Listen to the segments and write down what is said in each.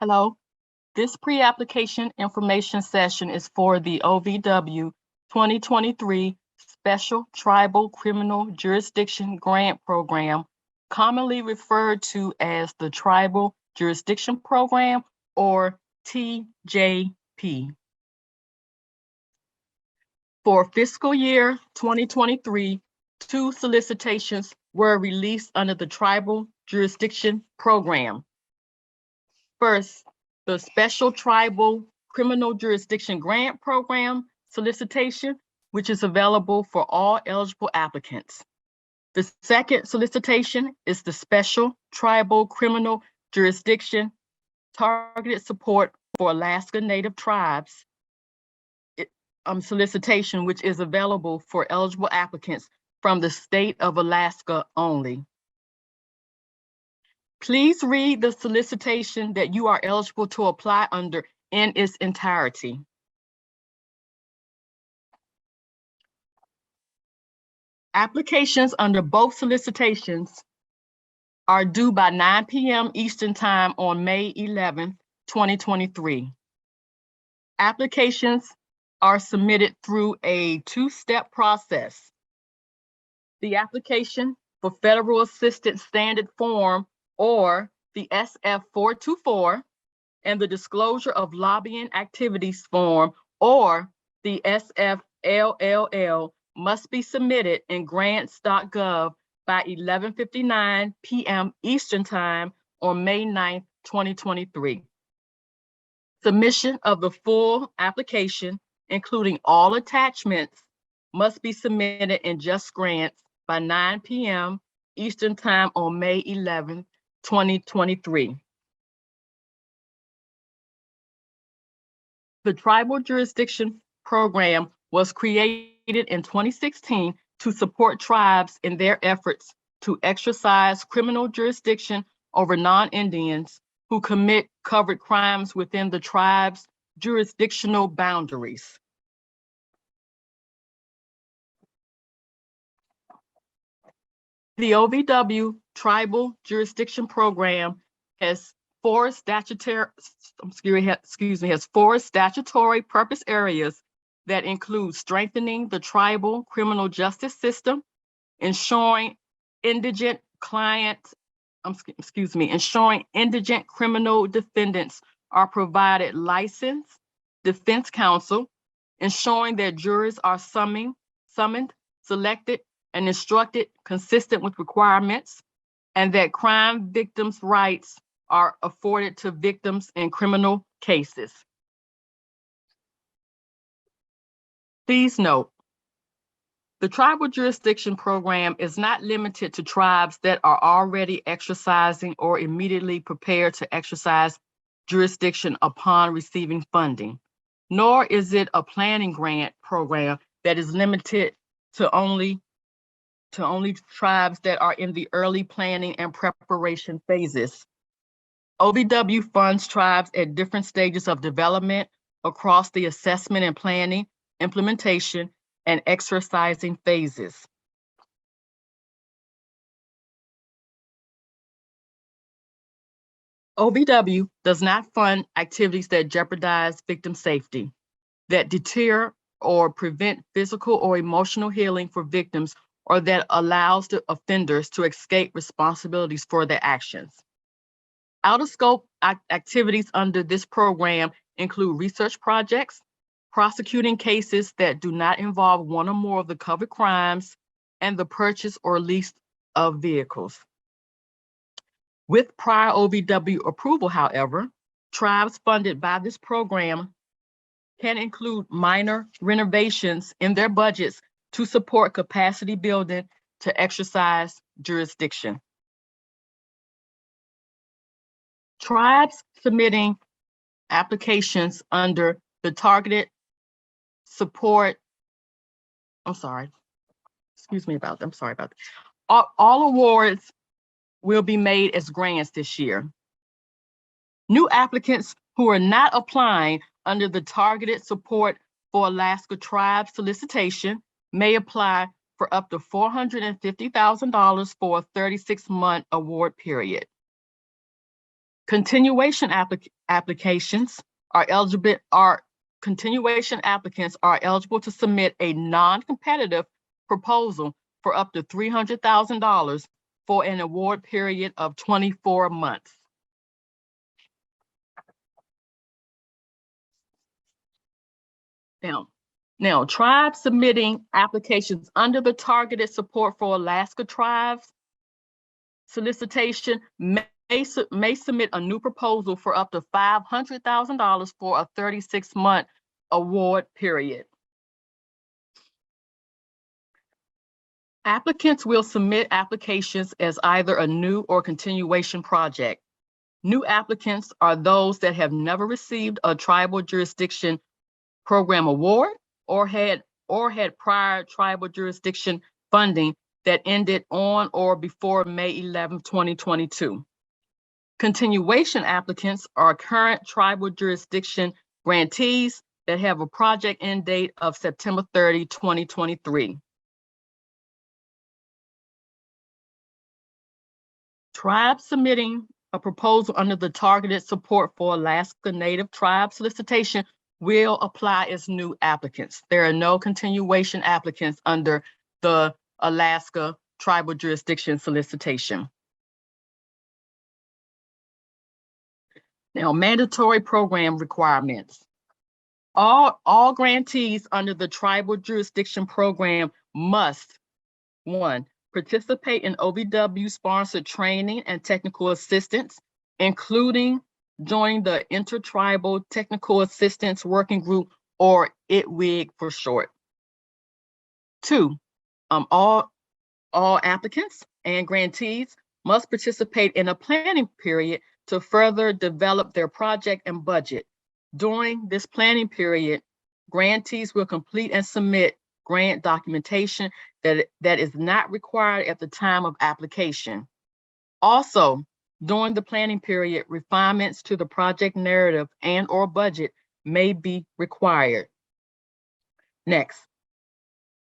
Hello. This pre-application information session is for the OVW 2023 Special Tribal Criminal Jurisdiction Grant Program, commonly referred to as the Tribal Jurisdiction Program, or TJP. For fiscal year 2023, 2 solicitations were released under the Tribal Jurisdiction Program. First, the Special Tribal Criminal Jurisdiction Grant Program solicitation, which is available for all eligible applicants. The second solicitation is the Special Tribal Criminal Jurisdiction Targeted Support for Alaska Native Tribes solicitation, which is available for eligible applicants from the state of Alaska only. Please read the solicitation that you are eligible to apply under in its entirety. Applications under both solicitations are due by 9 p.m. Eastern Time on May 11, 2023. Applications are submitted through a 2-step process. The application for Federal Assistance Standard Form, or the SF-424, and the Disclosure of Lobbying Activities Form, or the SF-LLL, must be submitted in grants.gov by 11:59 p.m. Eastern Time on May 9, 2023. Submission of the full application, including all attachments, must be submitted in Just Grants by 9 p.m. Eastern Time on May 11, 2023. The Tribal Jurisdiction Program was created in 2016 to support tribes in their efforts to exercise criminal jurisdiction over non-Indians who commit covered crimes within the tribe's jurisdictional boundaries. The OVW Tribal Jurisdiction Program has four statutory purpose areas that include strengthening the tribal criminal justice system, ensuring indigent criminal defendants are provided licensed defense counsel, ensuring that jurors are summoned, selected, and instructed consistent with requirements, and that crime victims' rights are afforded to victims in criminal cases. Please note, the Tribal Jurisdiction Program is not limited to tribes that are already exercising or immediately prepared to exercise jurisdiction upon receiving funding, nor is it a planning grant program that is limited to only tribes that are in the early planning and preparation phases. OVW funds tribes at different stages of development across the assessment and planning, implementation, and exercising phases. OVW does not fund activities that jeopardize victim safety, that deter or prevent physical or emotional healing for victims, or that allows the offenders to escape responsibilities for their actions. Out-of-scope activities under this program include research projects, prosecuting cases that do not involve one or more of the covered crimes, and the purchase or lease of vehicles. With prior OVW approval, however, tribes funded by this program can include minor renovations in their budgets to support capacity building to exercise jurisdiction. Tribes submitting applications under the targeted support, all awards will be made as grants this year. New applicants who are not applying under the Targeted Support for Alaska Tribes solicitation may apply for up to $450,000 for a 36-month award period. Continuation applicants are eligible to submit a non-competitive proposal for up to $300,000 for an award period of 24 months. Now, tribes submitting applications under the Targeted Support for Alaska Tribes solicitation may submit a new proposal for up to $500,000 for a 36-month award period. Applicants will submit applications as either a new or continuation project. New applicants are those that have never received a tribal jurisdiction program award or had prior tribal jurisdiction funding that ended on or before May 11, 2022. Continuation applicants are current tribal jurisdiction grantees that have a project end date of September 30, 2023. Tribes submitting a proposal under the Targeted Support for Alaska Native Tribes solicitation will apply as new applicants. There are no continuation applicants under the Alaska Tribal Jurisdiction solicitation. Now, mandatory program requirements. All grantees under the Tribal Jurisdiction Program must, 1, participate in OVW-sponsored training and technical assistance, including joining the Intertribal Technical Assistance Working Group, or ITWIG for short. 2, all applicants and grantees must participate in a planning period to further develop their project and budget. During this planning period, grantees will complete and submit grant documentation that is not required at the time of application. Also, during the planning period, refinements to the project narrative and/or budget may be required. Next,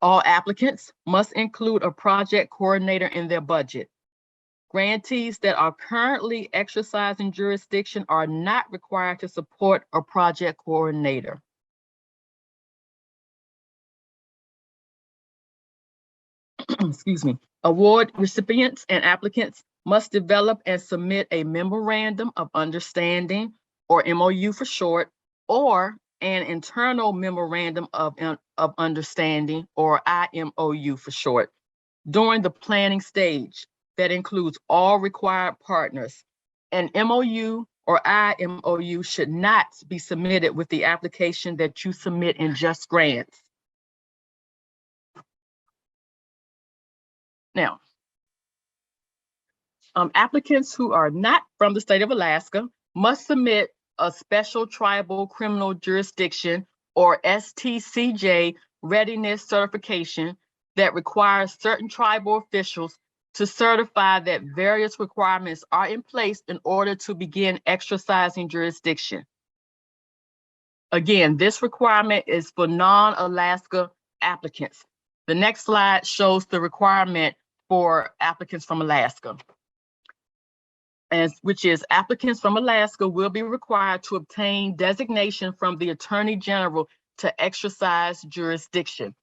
all applicants must include a project coordinator in their budget. Grantees that are currently exercising jurisdiction are not required to support a project coordinator. Excuse me. Award recipients and applicants must develop and submit a memorandum of understanding, or MOU for short, or an internal memorandum of understanding, or IMOU for short, during the planning stage. That includes all required partners. An MOU or IMOU should not be submitted with the application that you submit in Just Grants. Now, applicants who are not from the state of Alaska must submit a Special Tribal Criminal Jurisdiction, or STCJ, readiness certification that requires certain tribal officials to certify that various requirements are in place in order to begin exercising jurisdiction. Again, this requirement is for non-Alaska applicants. The next slide shows the requirement for applicants from Alaska, which is applicants from Alaska will be required to obtain designation from the Attorney General to exercise jurisdiction.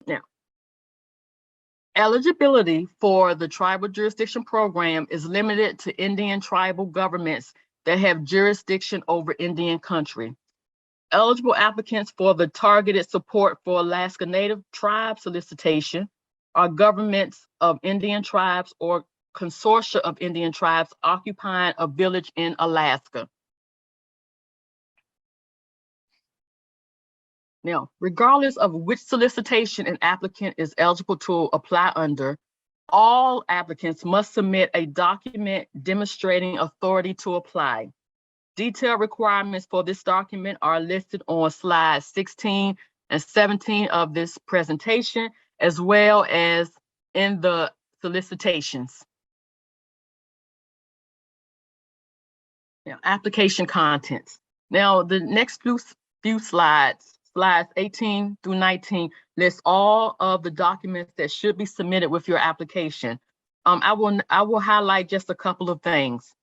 Now, eligibility for the Tribal Jurisdiction Program is limited to Indian tribal governments that have jurisdiction over Indian country. Eligible applicants for the Targeted Support for Alaska Native Tribes solicitation are governments of Indian tribes or consortia of Indian tribes occupying a village in Alaska. Now, regardless of which solicitation an applicant is eligible to apply under, all applicants must submit a document demonstrating authority to apply. Detailed requirements for this document are listed on slides 16 and 17 of this presentation, as well as in the solicitations. Now, application contents. Now, the next few slides 18 through 19, list all of the documents that should be submitted with your application. I will highlight just a couple of things.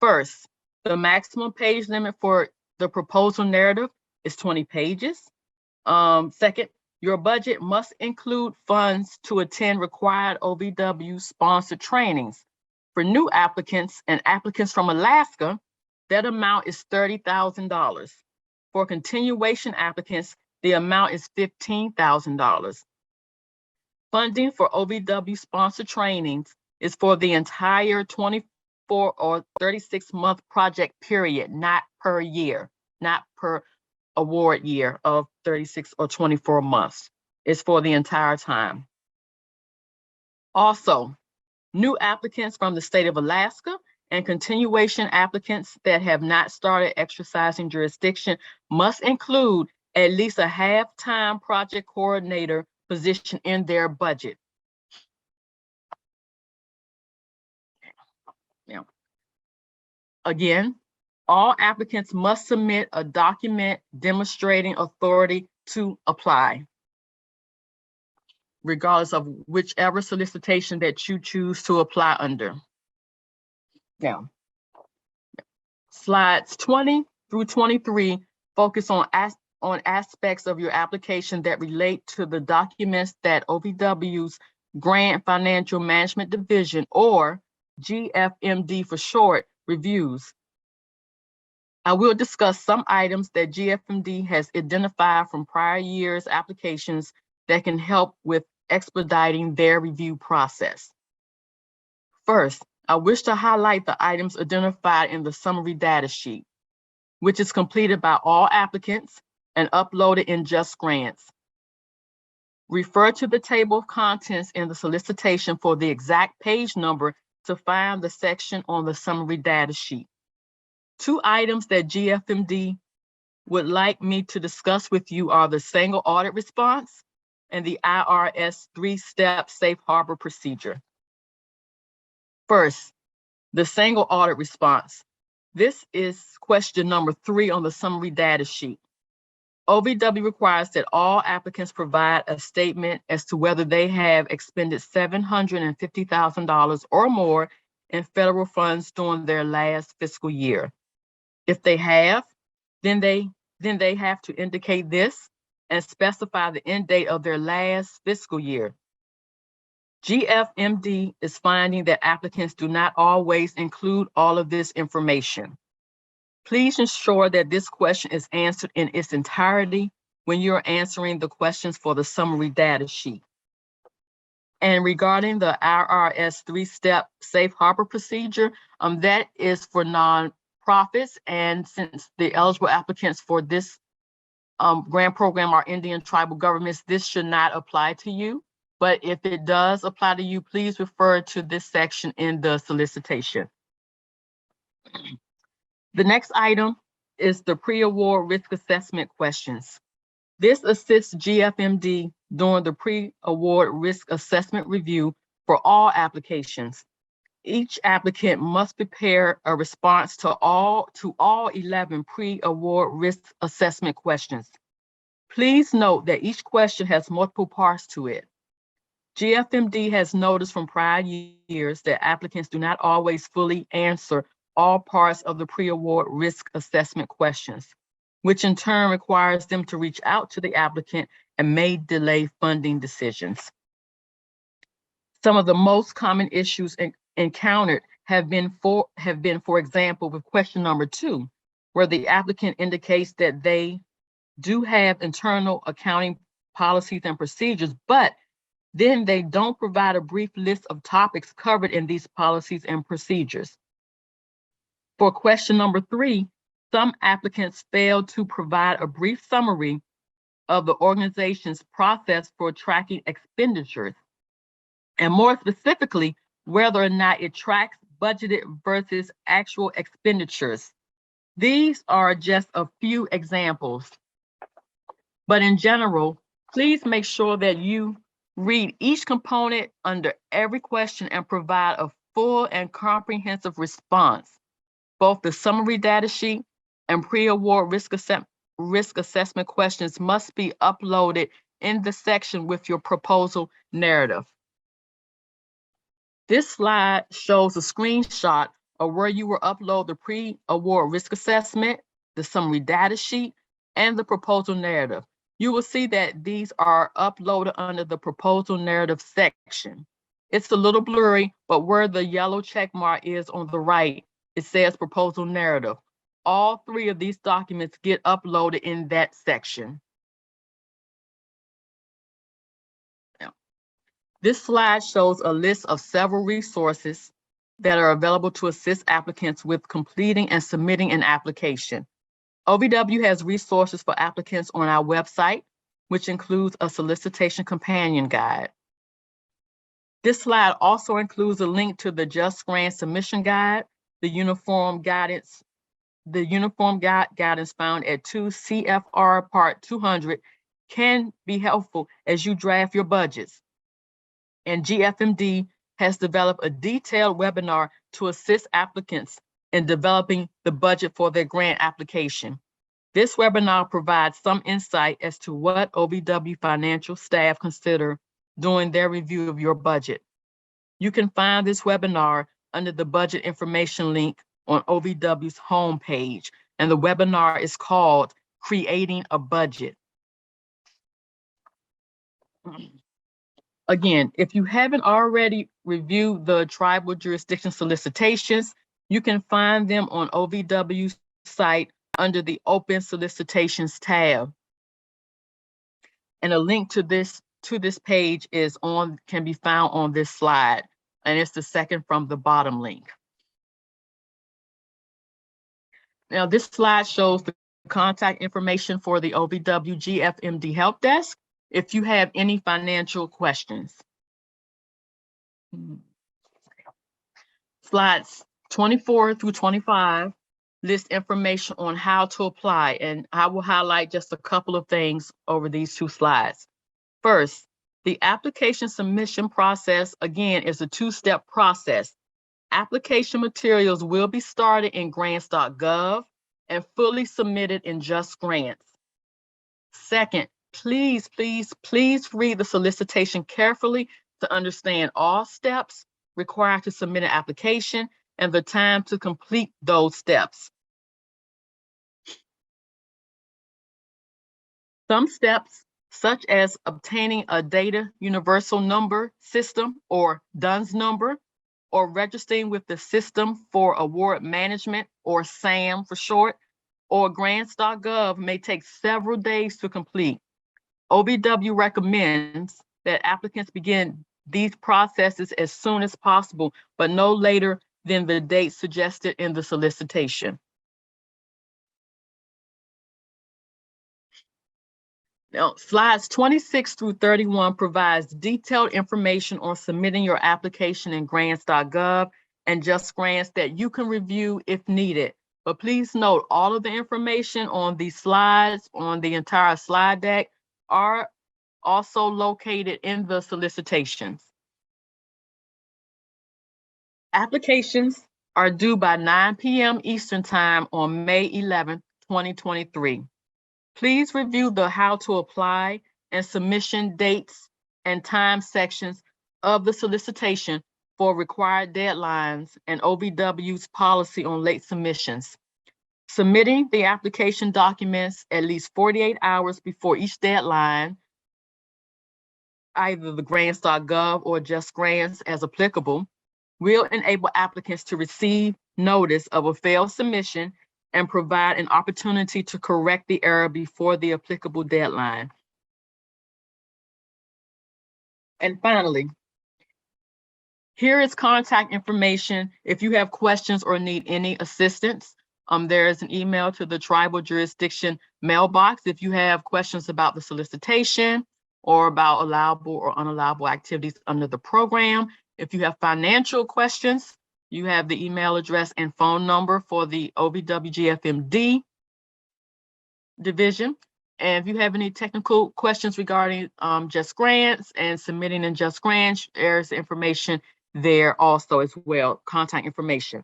First, the maximum page limit for the proposal narrative is 20 pages. Second, your budget must include funds to attend required OVW sponsored trainings. For new applicants and applicants from Alaska, that amount is $30,000. For continuation applicants, the amount is $15,000. Funding for OVW sponsored trainings is for the entire 24 or 36-month project period, not per year, not per award year of 36 or 24 months. It's for the entire time. Also, new applicants from the state of Alaska and continuation applicants that have not started exercising jurisdiction must include at least a half-time project coordinator position in their budget. Now, again, all applicants must submit a document demonstrating authority to apply, regardless of whichever solicitation that you choose to apply under. Now, slides 20 through 23 focus on aspects of your application that relate to the documents that OVW's Grant Financial Management Division, or GFMD for short, reviews. I will discuss some items that GFMD has identified from prior years' applications that can help with expediting their review process. First, I wish to highlight the items identified in the summary data sheet, which is completed by all applicants and uploaded in Just Grants. Refer to the table of contents in the solicitation for the exact page number to find the section on the summary data sheet. Two items that GFMD would like me to discuss with you are the single audit response and the IRS 3-step safe harbor procedure. First, the single audit response. This is question number 3 on the summary data sheet. OVW requires that all applicants provide a statement as to whether they have expended $750,000 or more in federal funds during their last fiscal year. If they have, then they have to indicate this and specify the end date of their last fiscal year. GFMD is finding that applicants do not always include all of this information. Please ensure that this question is answered in its entirety when you're answering the questions for the summary data sheet. And regarding the IRS 3-step safe harbor procedure, that is for nonprofits, and since the eligible applicants for this grant program are Indian tribal governments, this should not apply to you. But if it does apply to you, please refer to this section in the solicitation. The next item is the pre-award risk assessment questions. This assists GFMD during the pre-award risk assessment review for all applications. Each applicant must prepare a response to all 11 pre-award risk assessment questions. Please note that each question has multiple parts to it. GFMD has noticed from prior years that applicants do not always fully answer all parts of the pre-award risk assessment questions, which in turn requires them to reach out to the applicant and may delay funding decisions. Some of the most common issues encountered have been, for example, with question number 2, where the applicant indicates that they do have internal accounting policies and procedures, but then they don't provide a brief list of topics covered in these policies and procedures. For question number 3, some applicants fail to provide a brief summary of the organization's process for tracking expenditures, and more specifically, whether or not it tracks budgeted versus actual expenditures. These are just a few examples, but in general, please make sure that you read each component under every question and provide a full and comprehensive response. Both the summary data sheet and pre-award risk assessment questions must be uploaded in the section with your proposal narrative. This slide shows a screenshot of where you will upload the pre-award risk assessment, the summary data sheet, and the proposal narrative. You will see that these are uploaded under the proposal narrative section. It's a little blurry, but where the yellow check mark is on the right, it says proposal narrative. All three of these documents get uploaded in that section. This slide shows a list of several resources that are available to assist applicants with completing and submitting an application. OVW has resources for applicants on our website, which includes a solicitation companion guide. This slide also includes a link to the Just Grant Submission Guide, the uniform guidance found at 2 CFR Part 200 can be helpful as you draft your budgets. And GFMD has developed a detailed webinar to assist applicants in developing the budget for their grant application. This webinar provides some insight as to what OVW financial staff consider during their review of your budget. You can find this webinar under the budget information link on OVW's homepage, and the webinar is called Creating a Budget. Again, if you haven't already reviewed the tribal jurisdiction solicitations, you can find them on OVW's site under the Open Solicitations tab. And a link to this page can be found on this slide, and it's the second from the bottom link. Now, this slide shows the contact information for the OVW GFMD Help Desk if you have any financial questions. Slides 24 through 25 list information on how to apply, and I will highlight just a couple of things over these two slides. First, the application submission process, again, is a two-step process. Application materials will be started in grants.gov and fully submitted in Just Grants. Second, please read the solicitation carefully to understand all steps required to submit an application and the time to complete those steps. Some steps, such as obtaining a data universal number system or DUNS number, or registering with the System for Award Management, or SAM for short, or grants.gov may take several days to complete. OVW recommends that applicants begin these processes as soon as possible, but no later than the date suggested in the solicitation. Now, slides 26 through 31 provides detailed information on submitting your application in grants.gov and Just Grants that you can review if needed. But please note, all of the information on these slides, on the entire slide deck, are also located in the solicitations. Applications are due by 9 p.m. Eastern Time on May 11, 2023. Please review the How to Apply and Submission Dates and Time sections of the solicitation for required deadlines and OVW's policy on late submissions. Submitting the application documents at least 48 hours before each deadline, either the grants.gov or Just Grants as applicable, will enable applicants to receive notice of a failed submission and provide an opportunity to correct the error before the applicable deadline. And finally, here is contact information if you have questions or need any assistance. There is an email to the tribal jurisdiction mailbox if you have questions about the solicitation or about allowable or unallowable activities under the program. If you have financial questions, you have the email address and phone number for the OVW GFMD division. And if you have any technical questions regarding Just Grants and submitting in Just Grants, there's information there also as well, contact information.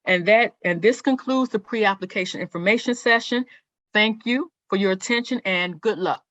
And this concludes the pre-application information session. Thank you for your attention and good luck.